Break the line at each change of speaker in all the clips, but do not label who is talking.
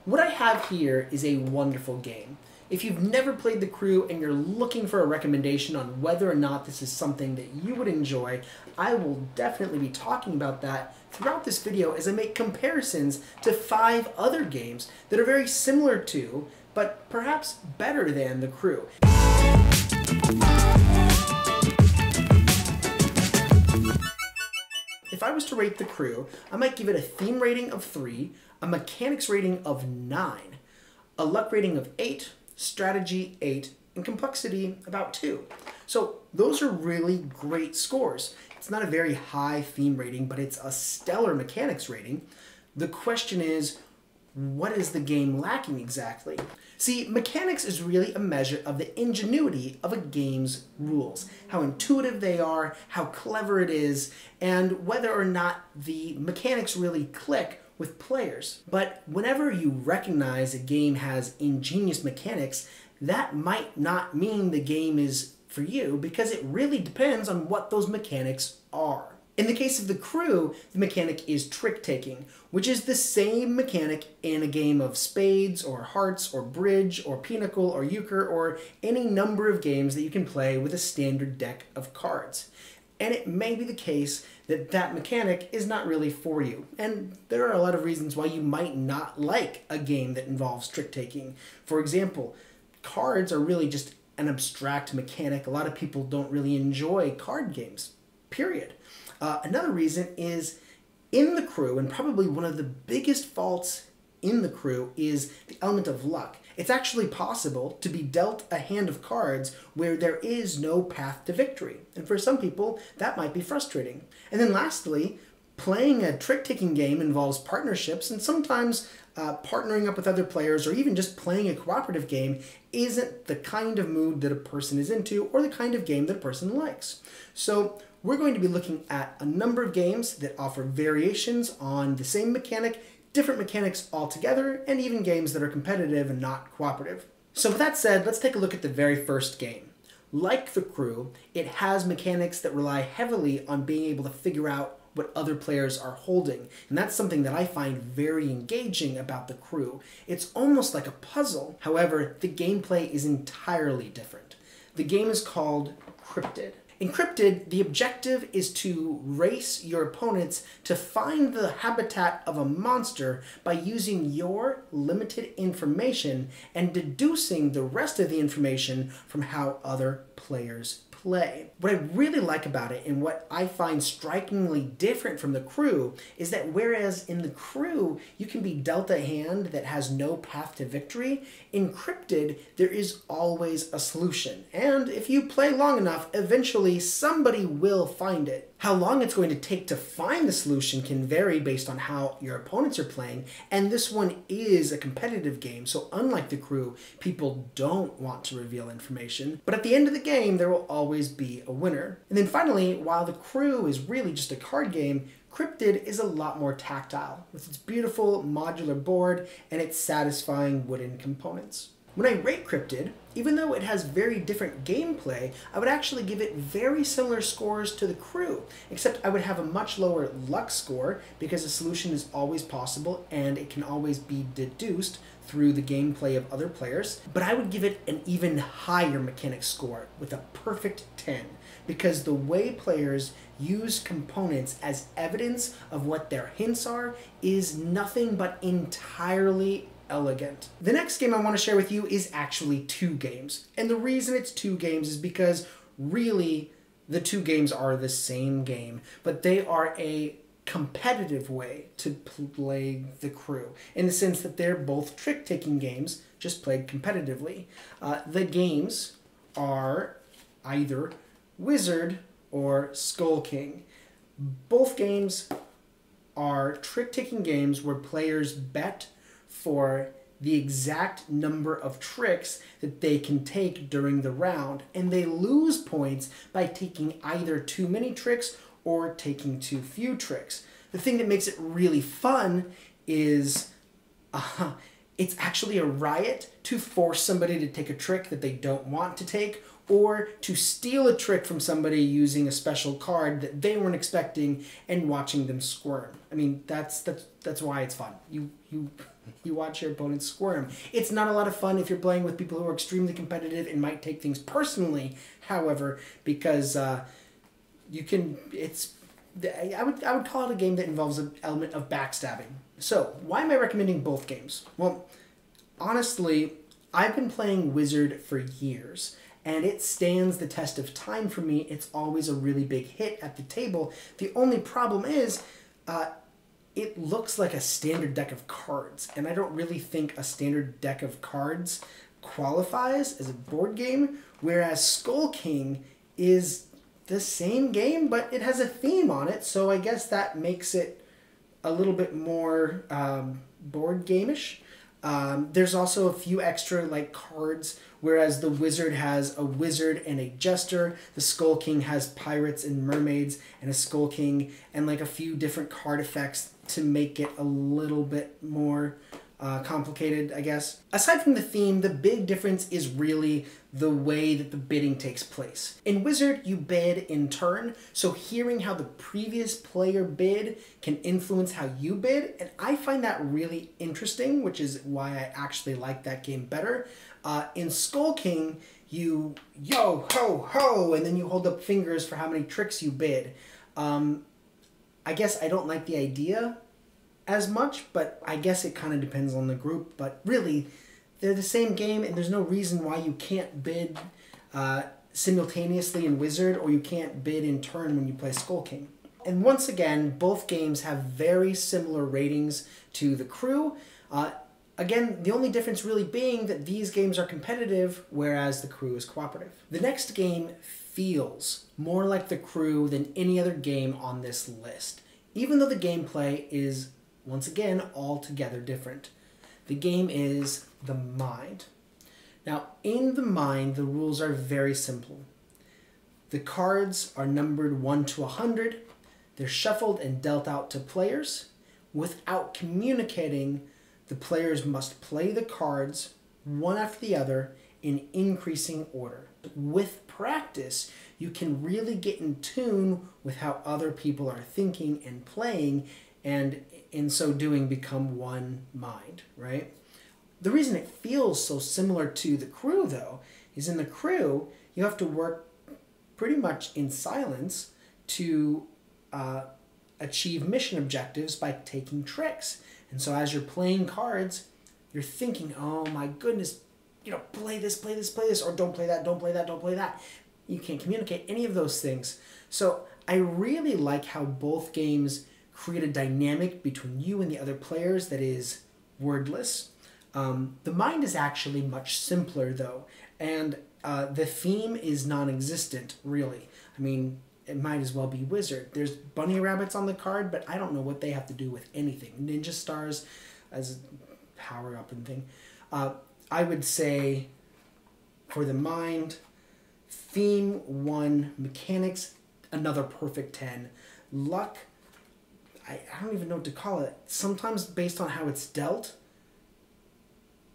What I have here is a wonderful game. If you've never played The Crew and you're looking for a recommendation on whether or not this is something that you would enjoy, I will definitely be talking about that throughout this video as I make comparisons to 5 other games that are very similar to, but perhaps better than The Crew. If I was to rate The Crew, I might give it a theme rating of 3, a mechanics rating of 9, a luck rating of 8, strategy 8, and complexity about 2. So those are really great scores. It's not a very high theme rating, but it's a stellar mechanics rating. The question is, what is the game lacking exactly? See, mechanics is really a measure of the ingenuity of a game's rules, how intuitive they are, how clever it is, and whether or not the mechanics really click with players. But whenever you recognize a game has ingenious mechanics, that might not mean the game is for you, because it really depends on what those mechanics are. In the case of The Crew, the mechanic is trick-taking, which is the same mechanic in a game of spades, or hearts, or bridge, or pinochle, or euchre, or any number of games that you can play with a standard deck of cards. And it may be the case that that mechanic is not really for you. And there are a lot of reasons why you might not like a game that involves trick-taking. For example, cards are really just an abstract mechanic. A lot of people don't really enjoy card games, period. Another reason is in The Crew, and probably one of the biggest faults in The Crew is the element of luck. It's actually possible to be dealt a hand of cards where there is no path to victory. And for some people, that might be frustrating. And then lastly, playing a trick-taking game involves partnerships, and sometimes partnering up with other players, or even just playing a cooperative game, isn't the kind of mood that a person is into, or the kind of game that a person likes. So we're going to be looking at a number of games that offer variations on the same mechanic, different mechanics altogether, and even games that are competitive and not cooperative. So with that said, let's take a look at the very first game. Like The Crew, it has mechanics that rely heavily on being able to figure out what other players are holding. And that's something that I find very engaging about The Crew. It's almost like a puzzle. However, the gameplay is entirely different. The game is called Cryptid. In Cryptid, the objective is to race your opponents to find the habitat of a monster by using your limited information and deducing the rest of the information from how other players play. What I really like about it, and what I find strikingly different from The Crew, is that whereas in The Crew you can be dealt a hand that has no path to victory, in Cryptid there is always a solution. And if you play long enough, eventually somebody will find it. How long it's going to take to find the solution can vary based on how your opponents are playing, and this one is a competitive game, so unlike The Crew, people don't want to reveal information. But at the end of the game, there will always be a winner. And then finally, while The Crew is really just a card game, Cryptid is a lot more tactile, with its beautiful modular board and its satisfying wooden components. When I rate Cryptid, even though it has very different gameplay, I would actually give it very similar scores to The Crew, except I would have a much lower luck score because a solution is always possible and it can always be deduced through the gameplay of other players. But I would give it an even higher mechanics score with a perfect 10, because the way players use components as evidence of what their hints are is nothing but entirely elegant. The next game I want to share with you is actually 2 games. And the reason it's 2 games is because really the 2 games are the same game, but they are a competitive way to play The Crew, in the sense that they're both trick-taking games, just played competitively. The games are either Wizard or Skull King. Both games are trick-taking games where players bet for the exact number of tricks that they can take during the round, and they lose points by taking either too many tricks or taking too few tricks. The thing that makes it really fun is it's actually a riot to force somebody to take a trick that they don't want to take, or to steal a trick from somebody using a special card that they weren't expecting and watching them squirm. I mean, that's why it's fun. You watch your opponents squirm. It's not a lot of fun if you're playing with people who are extremely competitive and might take things personally, however, because you can, I would call it a game that involves an element of backstabbing. So, why am I recommending both games? Well, honestly, I've been playing Wizard for years, and it stands the test of time for me. It's always a really big hit at the table. The only problem is, it looks like a standard deck of cards, and I don't really think a standard deck of cards qualifies as a board game, whereas Skull King is the same game, but it has a theme on it, so I guess that makes it a little bit more board game-ish. There's also a few extra like cards, whereas the Wizard has a wizard and a jester. The Skull King has pirates and mermaids and a Skull King and like a few different card effects to make it a little bit more complicated, I guess. Aside from the theme, the big difference is really the way that the bidding takes place. In Wizard, you bid in turn, so hearing how the previous player bid can influence how you bid, and I find that really interesting, which is why I actually like that game better. In Skull King, you yo, ho, ho, and then you hold up fingers for how many tricks you bid. I guess I don't like the idea as much, but I guess it kind of depends on the group. But really, they're the same game, and there's no reason why you can't bid simultaneously in Wizard, or you can't bid in turn when you play Skull King. And once again, both games have very similar ratings to The Crew. Again, the only difference really being that these games are competitive, whereas The Crew is cooperative. The next game feels more like The Crew than any other game on this list, even though the gameplay is, once again, altogether different. The game is The Mind. Now, in The Mind, the rules are very simple. The cards are numbered 1 to 100. They're shuffled and dealt out to players. Without communicating, the players must play the cards one after the other in increasing order. With practice, you can really get in tune with how other people are thinking and playing, and in so doing become one mind, right? The reason it feels so similar to The Crew, though, is in The Crew, you have to work pretty much in silence to achieve mission objectives by taking tricks. And so as you're playing cards, you're thinking, oh my goodness, you know, play this, play this, play this, or don't play that, don't play that, don't play that. You can't communicate any of those things. So I really like how both games create a dynamic between you and the other players that is wordless. The Mind is actually much simpler, though, and the theme is non-existent, really. I mean, it might as well be Wizard. There's bunny rabbits on the card, but I don't know what they have to do with anything. Ninja stars as a power-up and thing. I would say for The Mind, theme 1, mechanics, another perfect 10. Luck, I don't even know what to call it. Sometimes based on how it's dealt,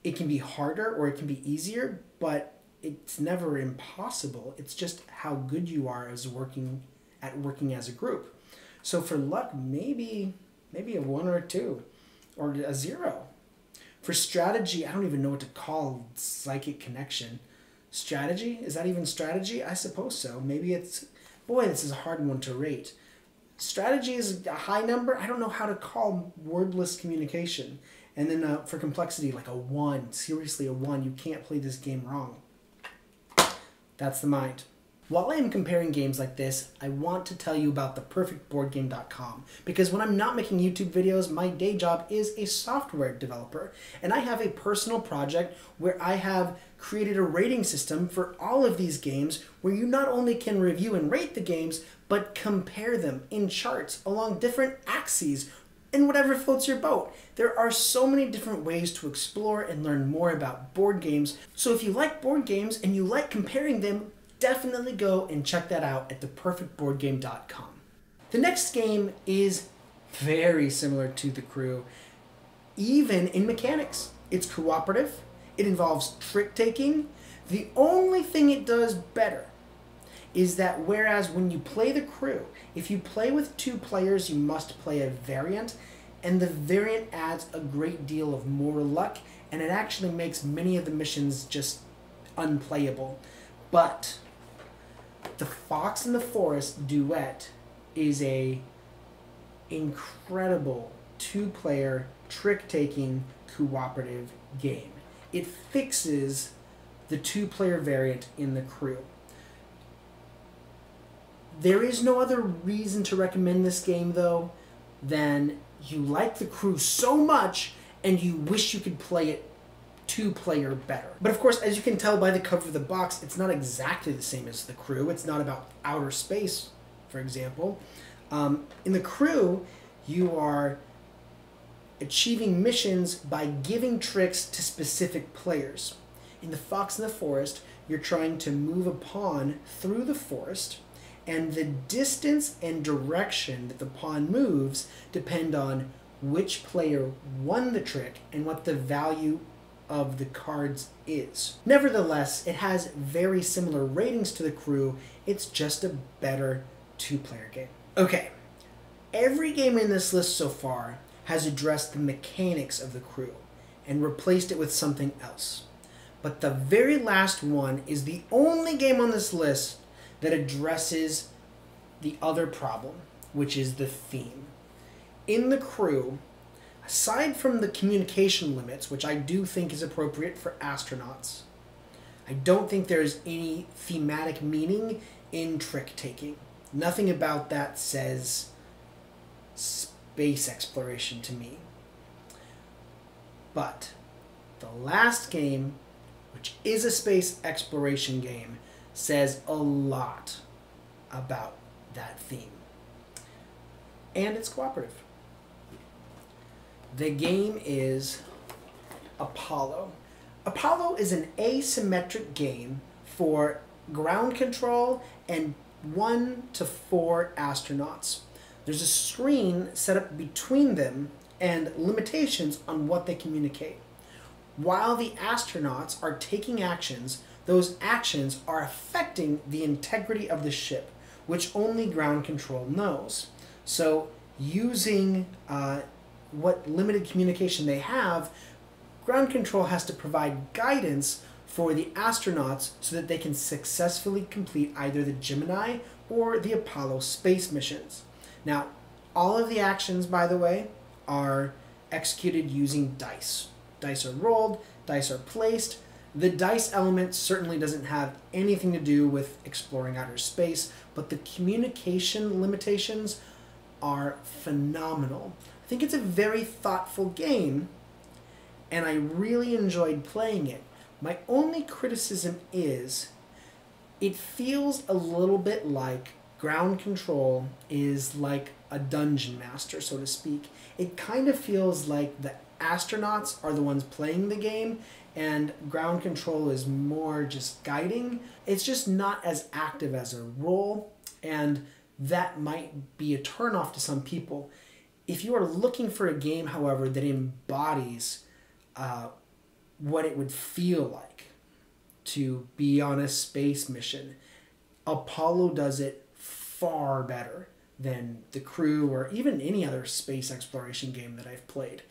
it can be harder or it can be easier, but it's never impossible. It's just how good you are as working as a group. So for luck, maybe a 1 or a 2 or a 0. For strategy, I don't even know what to call psychic connection. Strategy? Is that even strategy? I suppose so. Maybe it's... Boy, this is a hard one to rate. Strategy is a high number. I don't know how to call wordless communication. And then for complexity, like a 1. Seriously, a 1. You can't play this game wrong. That's The Mind. While I am comparing games like this, I want to tell you about theperfectboardgame.com, because when I'm not making YouTube videos, my day job is a software developer, and I have a personal project where I have created a rating system for all of these games where you not only can review and rate the games, but compare them in charts along different axes and whatever floats your boat. There are so many different ways to explore and learn more about board games, so if you like board games and you like comparing them, definitely go and check that out at theperfectboardgame.com. The next game is very similar to The Crew, even in mechanics. It's cooperative, it involves trick-taking. The only thing it does better is that whereas when you play The Crew, if you play with 2 players, you must play a variant. and the variant adds a great deal of more luck, and it actually makes many of the missions just unplayable. But the Fox and the Forest duet is a incredible two-player trick-taking cooperative game. It fixes the two-player variant in the Crew. There is no other reason to recommend this game, though, than you like the Crew so much and you wish you could play it two-player better. But of course, as you can tell by the cover of the box, it's not exactly the same as the Crew. It's not about outer space, for example. In the Crew, you are achieving missions by giving tricks to specific players. In the Fox and the Forest, you're trying to move a pawn through the forest, and the distance and direction that the pawn moves depend on which player won the trick and what the value of the cards is. Nevertheless, it has very similar ratings to the Crew. It's just a better two-player game. Okay, every game in this list so far has addressed the mechanics of the Crew and replaced it with something else. But the very last one is the only game on this list that addresses the other problem, which is the theme. In the Crew, aside from the communication limits, which I do think is appropriate for astronauts, I don't think there's any thematic meaning in trick-taking. Nothing about that says space exploration to me. But the last game, which is a space exploration game, says a lot about that theme. And it's cooperative. The game is Apollo. Apollo is an asymmetric game for ground control and 1 to 4 astronauts. There's a screen set up between them and limitations on what they communicate. While the astronauts are taking actions, those actions are affecting the integrity of the ship, which only ground control knows. So using what limited communication they have, ground control has to provide guidance for the astronauts so that they can successfully complete either the Gemini or the Apollo space missions. Now, all of the actions, by the way, are executed using dice. Dice are rolled, dice are placed. The dice element certainly doesn't have anything to do with exploring outer space, but the communication limitations are phenomenal. I think it's a very thoughtful game, and I really enjoyed playing it. My only criticism is it feels a little bit like ground control is like a dungeon master, so to speak. It kind of feels like the astronauts are the ones playing the game and ground control is more just guiding. It's just not as active as a role, and that might be a turnoff to some people. If you are looking for a game, however, that embodies what it would feel like to be on a space mission, Apollo does it far better than the Crew or even any other space exploration game that I've played.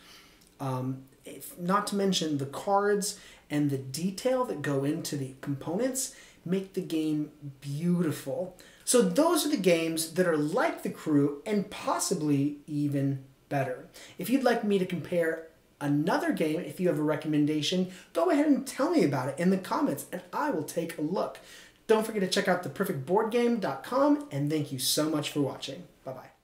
Not to mention the cards and the detail that go into the components make the game beautiful. So those are the games that are like the Crew and possibly even better. If you'd like me to compare another game, if you have a recommendation, go ahead and tell me about it in the comments and I will take a look. Don't forget to check out theperfectboardgame.com, and thank you so much for watching. Bye-bye.